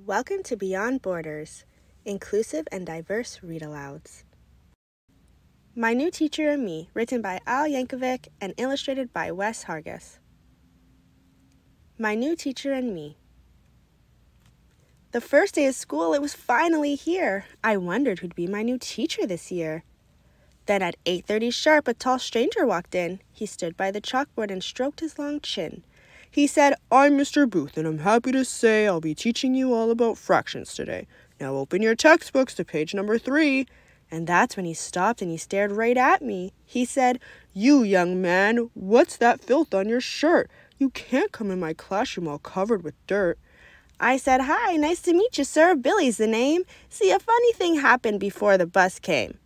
Welcome to Beyond Borders, Inclusive and Diverse Read-Alouds. My New Teacher and Me, written by Al Yankovic and illustrated by Wes Hargis. My New Teacher and Me. The first day of school, it was finally here. I wondered who'd be my new teacher this year. Then at 8:30 sharp, a tall stranger walked in. He stood by the chalkboard and stroked his long chin. He said, "I'm Mr. Booth, and I'm happy to say I'll be teaching you all about fractions today. Now open your textbooks to page number 3. And that's when he stopped and he stared right at me. He said, "You young man, what's that filth on your shirt? You can't come in my classroom all covered with dirt." I said, "Hi, nice to meet you, sir. Billy's the name. See, a funny thing happened before the bus came.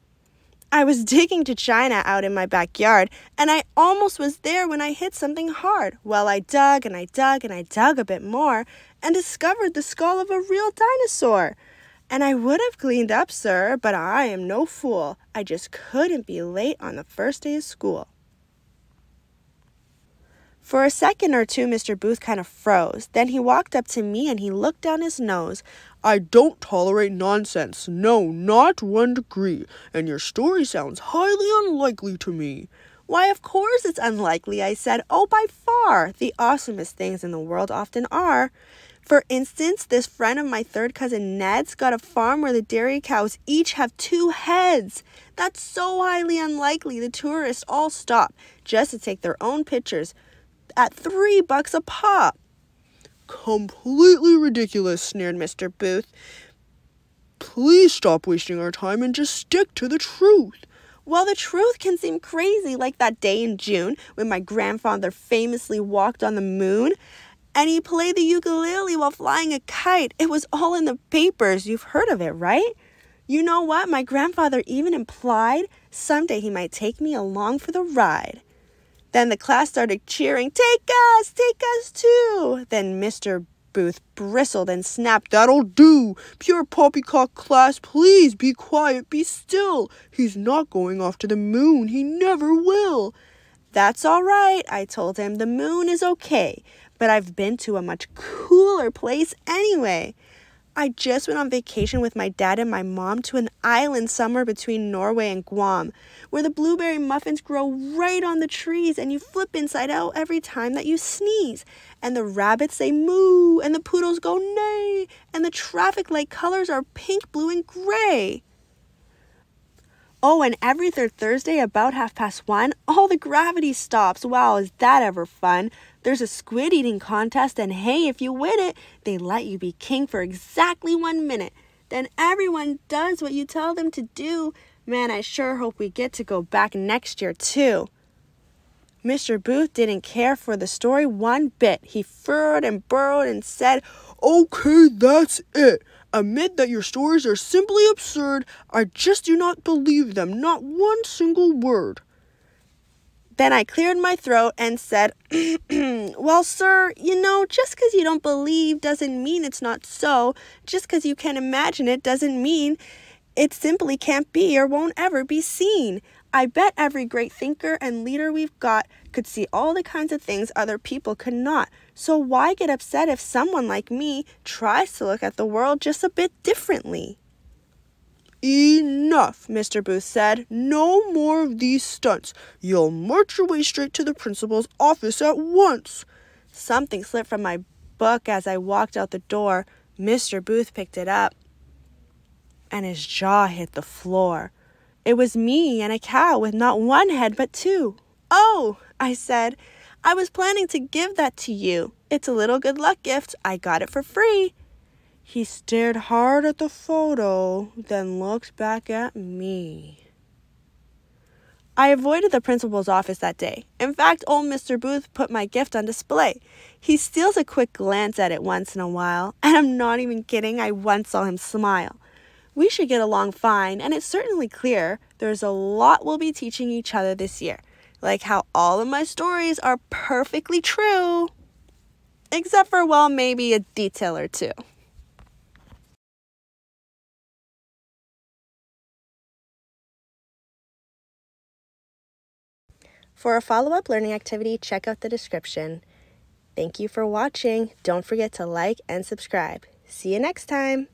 I was digging to China out in my backyard, and I almost was there when I hit something hard. Well, I dug and I dug and I dug a bit more and discovered the skull of a real dinosaur. And I would have cleaned up, sir, but I am no fool. I just couldn't be late on the first day of school." For a second or two, Mr. Booth kind of froze. Then he walked up to me and he looked down his nose. "I don't tolerate nonsense. No, not 1 degree. And your story sounds highly unlikely to me." "Why, of course it's unlikely," I said. "Oh, by far. The awesomest things in the world often are. For instance, this friend of my third cousin Ned's got a farm where the dairy cows each have 2 heads. That's so highly unlikely the tourists all stop just to take their own pictures at $3 a pop." "Completely ridiculous," sneered Mr. Booth. "Please stop wasting our time and just stick to the truth." "Well, the truth can seem crazy, like that day in June when my grandfather famously walked on the moon and he played the ukulele while flying a kite. It was all in the papers. You've heard of it, right? You know what? My grandfather even implied someday he might take me along for the ride. Then the class started cheering, take us too." Then Mr. Booth bristled and snapped, "That'll do. Pure poppycock class, please be quiet, be still. He's not going off to the moon. He never will." "That's all right," I told him. "The moon is okay, but I've been to a much cooler place anyway. I just went on vacation with my dad and my mom to an island somewhere between Norway and Guam, where the blueberry muffins grow right on the trees and you flip inside out every time that you sneeze. And the rabbits say moo, and the poodles go neigh, and the traffic light colors are pink, blue, and gray. Oh, and every third Thursday about 1:30, all the gravity stops. Wow, is that ever fun? There's a squid eating contest, and hey, if you win it, they let you be king for exactly 1 minute. Then everyone does what you tell them to do. Man, I sure hope we get to go back next year, too." Mr. Booth didn't care for the story one bit. He furrowed and burrowed and said, "Okay, that's it. Admit that your stories are simply absurd. I just do not believe them, not one single word." Then I cleared my throat and said, "Well, sir, just because you don't believe doesn't mean it's not so. Just because you can't imagine it doesn't mean it simply can't be or won't ever be seen. I bet every great thinker and leader we've got could see all the kinds of things other people could not. So why get upset if someone like me tries to look at the world just a bit differently?" "Enough," Mr. Booth said. "No more of these stunts. You'll march your way straight to the principal's office at once." Something slipped from my book as I walked out the door. Mr. Booth picked it up, and his jaw hit the floor. It was me and a cow with not 1 head but 2. "Oh," I said, "I was planning to give that to you. It's a little good luck gift. I got it for free." He stared hard at the photo, then looked back at me. I avoided the principal's office that day. In fact, old Mr. Booth put my gift on display. He steals a quick glance at it once in a while, and I'm not even kidding, I once saw him smile. We should get along fine, and it's certainly clear there's a lot we'll be teaching each other this year, like how all of my stories are perfectly true, except for, well, maybe a detail or two. For a follow-up learning activity, check out the description. Thank you for watching. Don't forget to like and subscribe. See you next time.